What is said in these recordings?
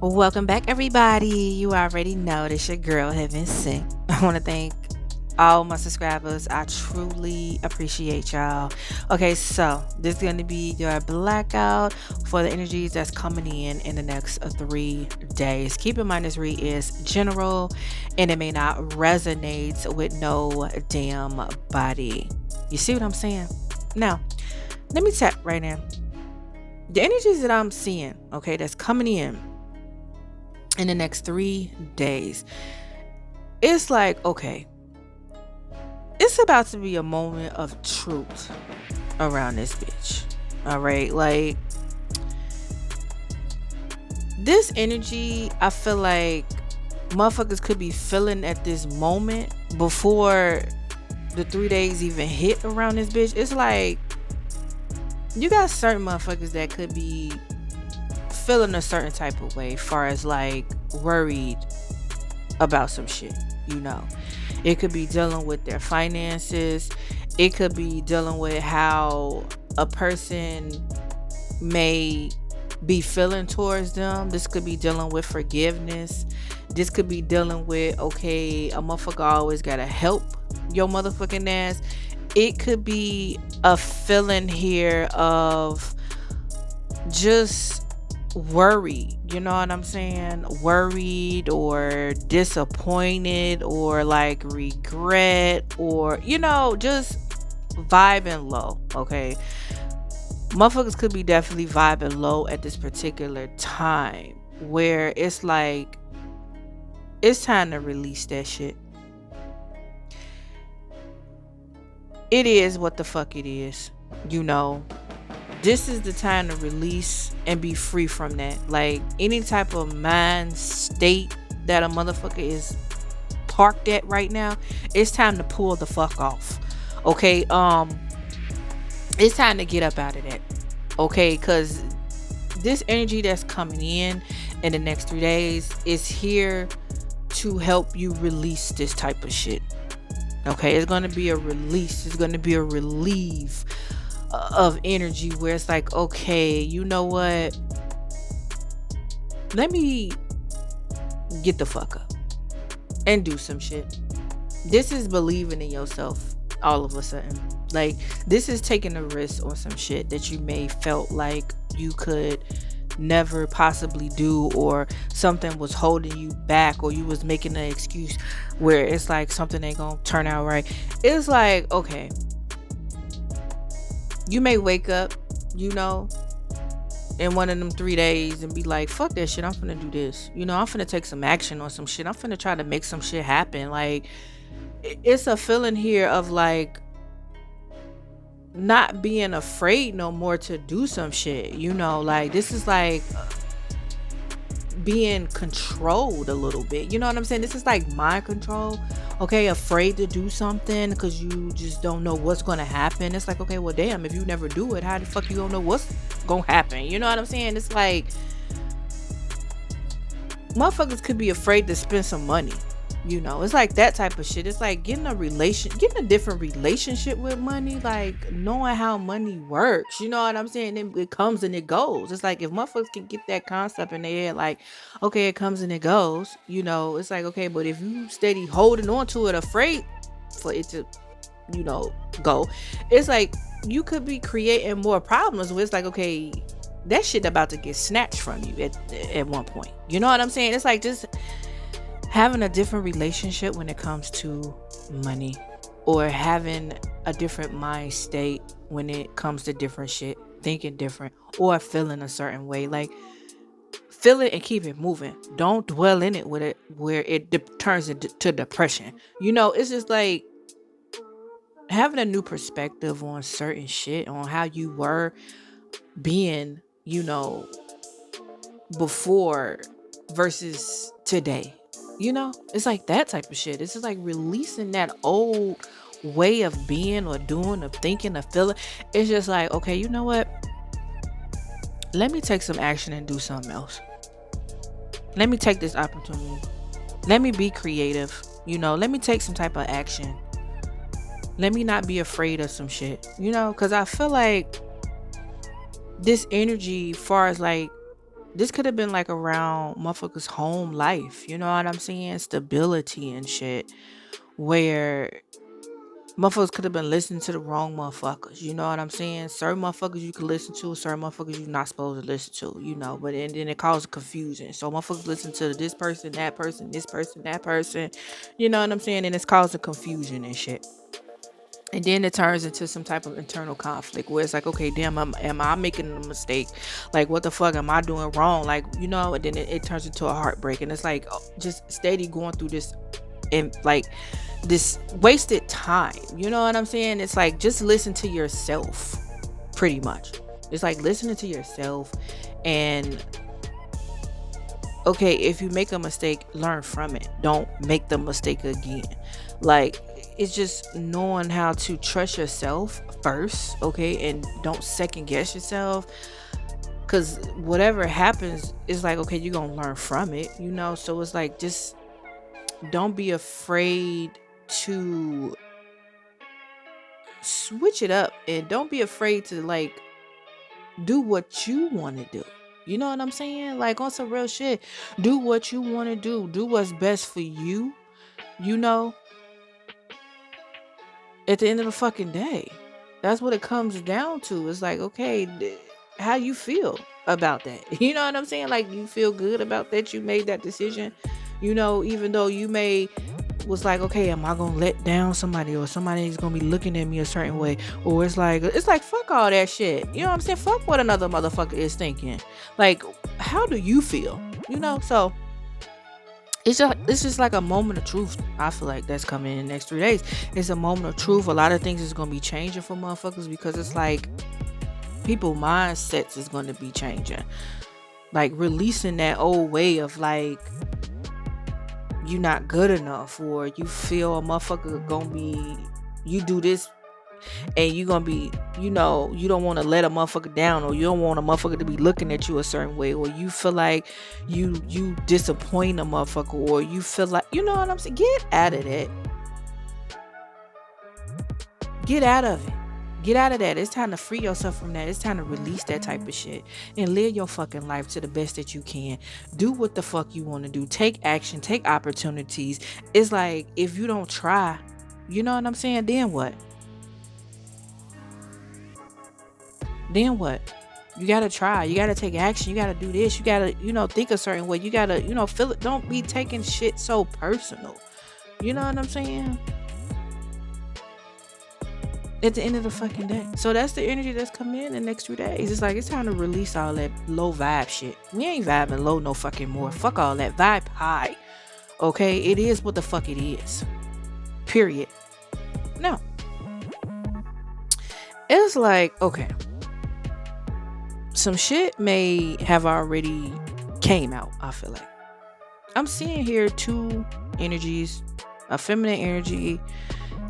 Welcome back, everybody. You already know this your girl Heaven Sent. I want to thank all my subscribers. I truly appreciate y'all. Okay, so this is going to be your blackout for the energies that's coming in the next 3 days. Keep in mind, this read is general and it may not resonate with no damn body. You see what I'm saying? Now, let me tap right now. The energies that I'm seeing, okay, that's coming in the next 3 days, it's like, okay, it's about to be a moment of truth around this bitch. All right, like this energy, I feel like motherfuckers could be feeling at this moment before the 3 days even hit around this bitch. It's like you got certain motherfuckers that could be feeling a certain type of way, far as like worried about some shit, you know. It could be dealing with their finances. It could be dealing with how a person may be feeling towards them. This could be dealing with forgiveness. This could be dealing with, okay, a motherfucker always gotta help your motherfucking ass. It could be a feeling here of just worried, you know what I'm saying? Worried or disappointed or like regret or, you know, just vibing low, okay? Motherfuckers could be definitely vibing low at this particular time where it's like it's time to release that shit. It is what the fuck it is, you know. This is the time to release and be free from that. Like any type of mind state that a motherfucker is parked at right now, it's time to pull the fuck off. Okay, it's time to get up out of that. Okay, cause this energy that's coming in the next 3 days is here to help you release this type of shit. Okay, it's gonna be a release. It's gonna be a relief of energy where it's like, okay, you know what? Let me get the fuck up and do some shit. This is believing in yourself all of a sudden. Like this is taking a risk on some shit that you may felt like you could never possibly do, or something was holding you back, or you was making an excuse where it's like something ain't gonna turn out right. It's like, okay, you may wake up, you know, in one of them 3 days and be like, fuck that shit, I'm finna do this. You know, I'm finna take some action on some shit. I'm finna try to make some shit happen. Like, it's a feeling here of like not being afraid no more to do some shit. You know, like this is like being controlled a little bit. You know what I'm saying? This is like mind control. Okay, afraid to do something because you just don't know what's gonna happen. It's like, okay, well damn, if you never do it, how the fuck you gonna know what's gonna happen? You know what I'm saying? It's like motherfuckers could be afraid to spend some money. You know, it's like that type of shit. It's like getting a different relationship with money, like knowing how money works. You know what I'm saying? It comes and it goes. It's like if motherfuckers can get that concept in their head, like, okay, it comes and it goes. You know, it's like, okay, but if you steady holding on to it, afraid for it to, you know, go, it's like you could be creating more problems. Where it's like, okay, that shit about to get snatched from you at one point. You know what I'm saying? It's like just having a different relationship when it comes to money, or having a different mind state when it comes to different shit, thinking different or feeling a certain way. Like feel it and keep it moving. Don't dwell in it with it where it turns into depression. You know, it's just like having a new perspective on certain shit, on how you were being, you know, before versus today. You know, it's like that type of shit. It's just like releasing that old way of being or doing or thinking or feeling. It's just like, okay, you know what? Let me take some action and do something else. Let me take this opportunity. Let me be creative. You know, let me take some type of action. Let me not be afraid of some shit. You know, because I feel like this energy, far as like This could have been like around motherfuckers' home life. You know what I'm saying? Stability and shit. Where motherfuckers could have been listening to the wrong motherfuckers. You know what I'm saying? Certain motherfuckers you can listen to, certain motherfuckers you're not supposed to listen to, you know. But and then it causes confusion. So motherfuckers listen to this person, that person, this person, that person. You know what I'm saying? And it's causing confusion and shit. And then it turns into some type of internal conflict where it's like, okay, damn, am I making a mistake? Like, what the fuck am I doing wrong? Like, you know, and then it turns into a heartbreak. And it's like, just steady going through this and like this wasted time. You know what I'm saying? It's like, just listen to yourself, pretty much. It's like listening to yourself. And okay, if you make a mistake, learn from it. Don't make the mistake again. Like, it's just knowing how to trust yourself first, okay, and don't second guess yourself. Cause whatever happens, it's like, okay, you're gonna learn from it, you know. So it's like, just don't be afraid to switch it up, and don't be afraid to like do what you want to do. You know what I'm saying? Like, on some real shit, do what you want to do what's best for you, you know. At the end of the fucking day, that's what it comes down to. It's like, okay, how you feel about that? You know what I'm saying? Like, you feel good about that you made that decision, you know, even though you may was like, okay, am I gonna let down somebody, or somebody's gonna be looking at me a certain way? Or it's like fuck all that shit. You know what I'm saying? Fuck what another motherfucker is thinking. Like, how do you feel? You know, so it's just like a moment of truth. I feel like that's coming in the next 3 days. It's a moment of truth. A lot of things is gonna be changing for motherfuckers, because it's like people mindsets is gonna be changing. Like, releasing that old way of like, you not good enough, or you feel a motherfucker gonna be, you do this and you gonna be, you know, you don't want to let a motherfucker down, or you don't want a motherfucker to be looking at you a certain way, or you feel like you disappoint a motherfucker, or you feel like, you know what I'm saying? Get out of that. Get out of it. Get out of that. It's time to free yourself from that. It's time to release that type of shit and live your fucking life to the best that you can. Do what the fuck you want to do. Take action. Take opportunities. It's like, if you don't try, you know what I'm saying? Then what? Then what? You gotta try. You gotta take action. You gotta do this. You gotta, you know, think a certain way. You gotta, you know, feel it. Don't be taking shit so personal. You know what I'm saying? At the end of the fucking day. So that's the energy that's coming in the next 2 days. It's like, it's time to release all that low vibe shit. We ain't vibing low no fucking more. Fuck all that. Vibe high. Okay? It is what the fuck it is. Period. No. It's like, okay, some shit may have already came out, I feel like. I'm seeing here two energies. A feminine energy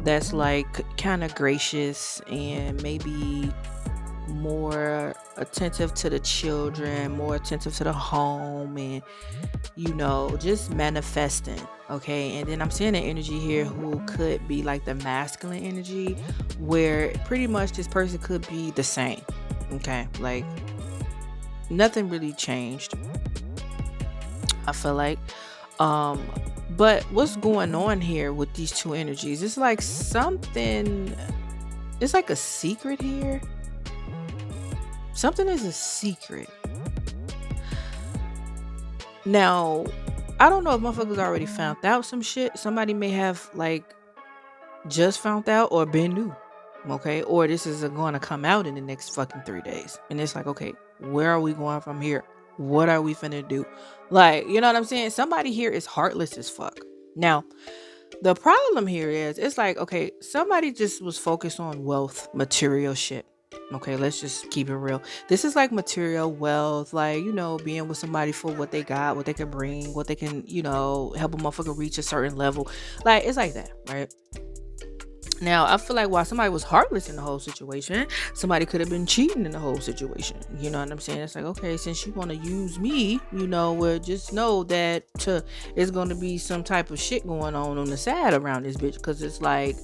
that's like kind of gracious and maybe more attentive to the children, more attentive to the home, and, you know, just manifesting. Okay. And then I'm seeing an energy here who could be like the masculine energy, where pretty much this person could be the same. Okay. Like, nothing really changed, I feel like. Um, but what's going on here with these two energies? It's like something, it's like a secret here. Something is a secret. Now, I don't know if motherfuckers already found out some shit. Somebody may have like just found out or been new. Okay. Or this is going to come out in the next fucking 3 days. And it's like, okay, where are we going from here? What are we finna do? Like, you know what I'm saying? Somebody here is heartless as fuck. Now, the problem here is, it's like, okay, somebody just was focused on wealth, material shit. Okay, let's just keep it real. This is like material wealth, like, you know, being with somebody for what they got, what they can bring, what they can, you know, help a motherfucker reach a certain level. Like, it's like that, right? Now, I feel like while somebody was heartless in the whole situation, somebody could have been cheating in the whole situation. You know what I'm saying? It's like, okay, since you want to use me, you know, well, just know that it's going to be some type of shit going on the side around this bitch. Because it's like,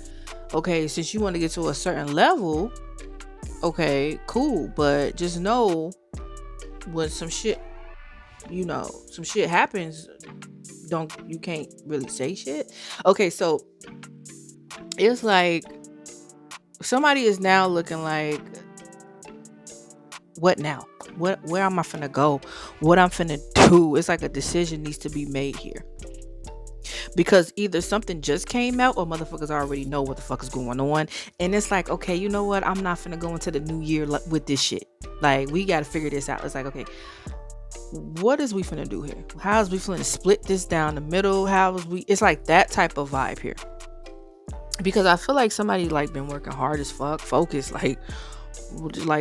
okay, since you want to get to a certain level, okay, cool. But just know when some shit some shit happens, you can't really say shit. Okay, so it's like somebody is now looking like, what now? Where am I finna go? What I'm finna do? It's like a decision needs to be made here. Because either something just came out or motherfuckers already know what the fuck is going on. And it's like, okay, you know what? I'm not finna go into the new year with this shit. Like, we gotta figure this out. It's like, okay, what is we finna do here? How is we finna split this down the middle? It's like that type of vibe here. Because I feel like somebody like been working hard as fuck, focused, like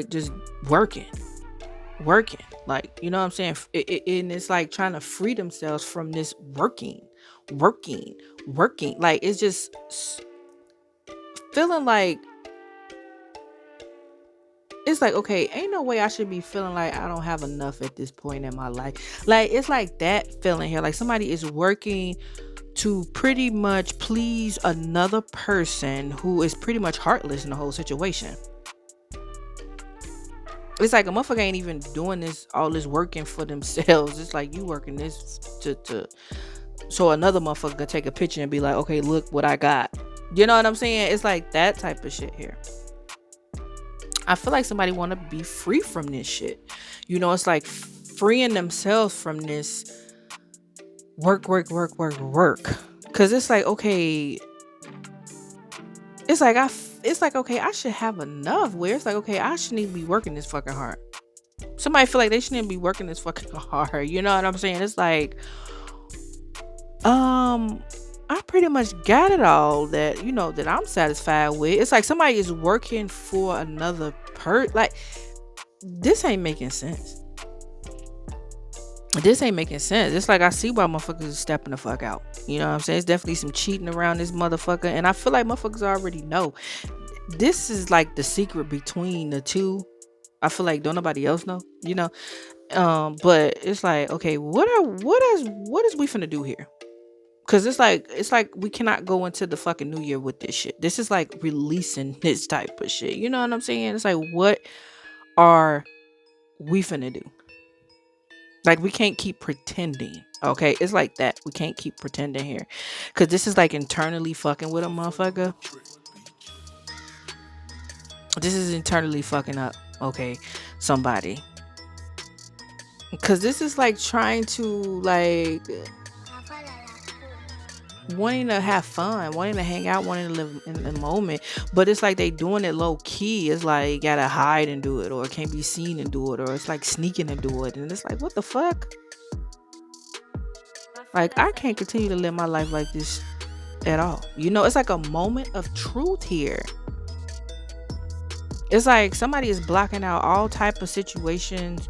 just working, like, you know what I'm saying? And it's like trying to free themselves from this working. Like, it's just feeling like, it's like, okay, ain't no way I should be feeling like I don't have enough at this point in my life. Like, it's like that feeling here. Like, somebody is working to pretty much please another person who is pretty much heartless in the whole situation. It's like a motherfucker ain't even doing all this working for themselves. It's like you working this to so another motherfucker can take a picture and be like, okay, look what I got. You know what I'm saying? It's like that type of shit here. I feel like somebody want to be free from this shit. It's like freeing themselves from this work. Cause it's like, okay, okay, I should have enough where it's like, okay, I shouldn't even be working this fucking hard. Somebody feel like they shouldn't be working this fucking hard. You know what I'm saying? It's like, I pretty much got it all that, that I'm satisfied with. It's like somebody is working for another like, this ain't making sense. It's like, I see why motherfuckers is stepping the fuck out. You know what I'm saying? It's definitely some cheating around this motherfucker. And I feel like motherfuckers already know. This is like the secret between the two. I feel like don't nobody else know, but it's like, okay, what is we finna do here? Cause it's like we cannot go into the fucking new year with this shit. This is like releasing this type of shit. You know what I'm saying? It's like, what are we finna do? Like, we can't keep pretending. Okay, it's like that. We can't keep pretending here, cause this is like internally fucking with a motherfucker. This is internally fucking up. Okay, somebody. Cause this is like trying to like wanting to have fun, wanting to hang out, wanting to live in the moment, but it's like they doing it low key. It's like you gotta hide and do it, or it can't be seen and do it, or it's like sneaking and do it, and it's like, what the fuck? Like, I can't continue to live my life like this at all. It's like a moment of truth here. It's like somebody is blocking out all type of situations,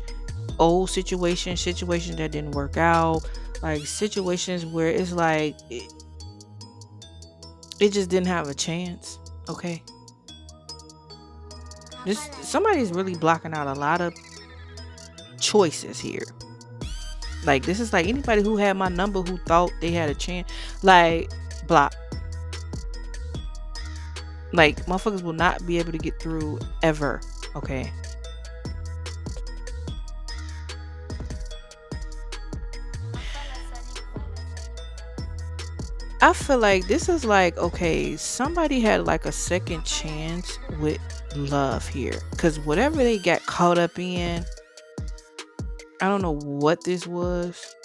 old situations that didn't work out, like situations where it's like it just didn't have a chance. Okay, somebody's really blocking out a lot of choices here. Like, this is like anybody who had my number who thought they had a chance, like, block. Like, motherfuckers will not be able to get through ever. Okay. I feel like this is like, okay, somebody had like a second chance with love here. Because whatever they got caught up in, I don't know what this was,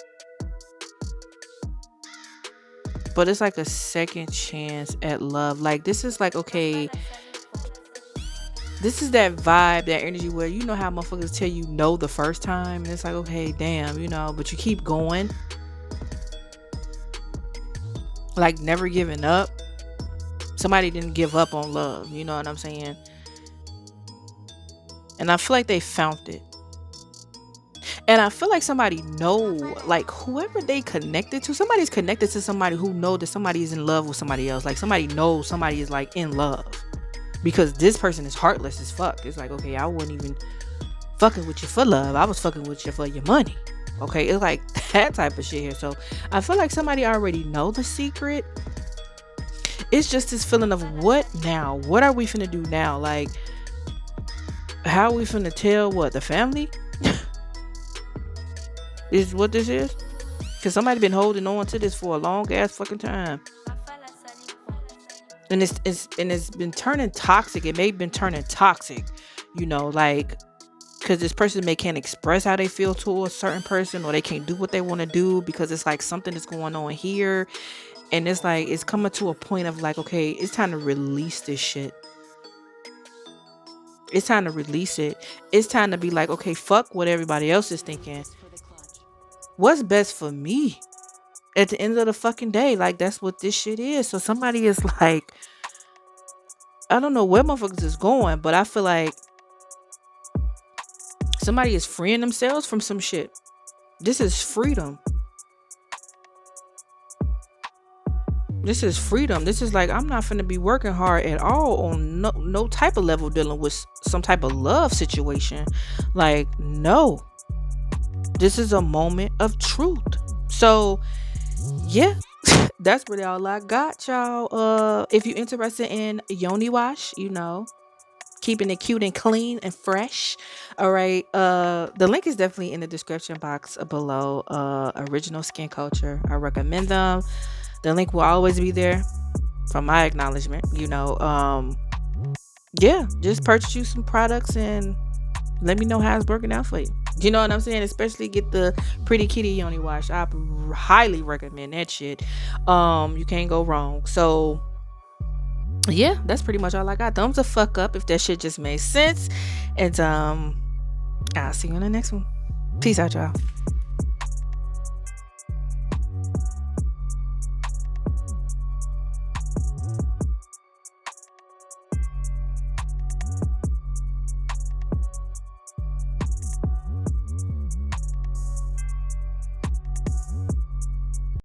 but it's like a second chance at love. Like, this is like, okay, this is that vibe, that energy where, how motherfuckers tell you no the first time, and it's like, okay, damn, but you keep going, like never giving up. Somebody didn't give up on love, you know what I'm saying? And I feel like they found it. And I feel like somebody know, like, whoever they connected to, somebody's connected to somebody who know that somebody is in love with somebody else. Like, somebody knows somebody is like in love, because this person is heartless as fuck. It's like, okay, I wasn't even fucking with you for love. I was fucking with you for your money. Okay, it's like that type of shit here. So I feel like somebody already know the secret. It's just this feeling of, what now? What are we finna do now? Like, how are we finna tell the family? Is what this is? Cause somebody been holding on to this for a long ass fucking time. And it's been turning toxic. It may have been turning toxic, like because this person may can't express how they feel to a certain person, or they can't do what they want to do because it's like something is going on here. And it's like it's coming to a point of like, okay, it's time to release this shit. It's time to release it. It's time to be like, okay, fuck what everybody else is thinking. What's best for me? At the end of the fucking day, like that's what this shit is. So somebody is like, I don't know where motherfuckers is going, but I feel like somebody is freeing themselves from some shit. This is freedom. This is freedom. This is like, I'm not finna be working hard at all on no type of level dealing with some type of love situation. Like, no. This is a moment of truth. So yeah, that's really all I got, y'all. If you're interested in yoni wash, keeping it cute and clean and fresh. All right. The link is definitely in the description box below. Original Skin Culture. I recommend them. The link will always be there for my acknowledgement. Yeah, just purchase you some products and let me know how it's working out for you. You know what I'm saying? Especially get the Pretty Kitty Yoni Wash. I highly recommend that shit. You can't go wrong. So yeah, that's pretty much all I got. Thumbs the fuck up if that shit just made sense. And I'll see you in the next one. Peace out, y'all.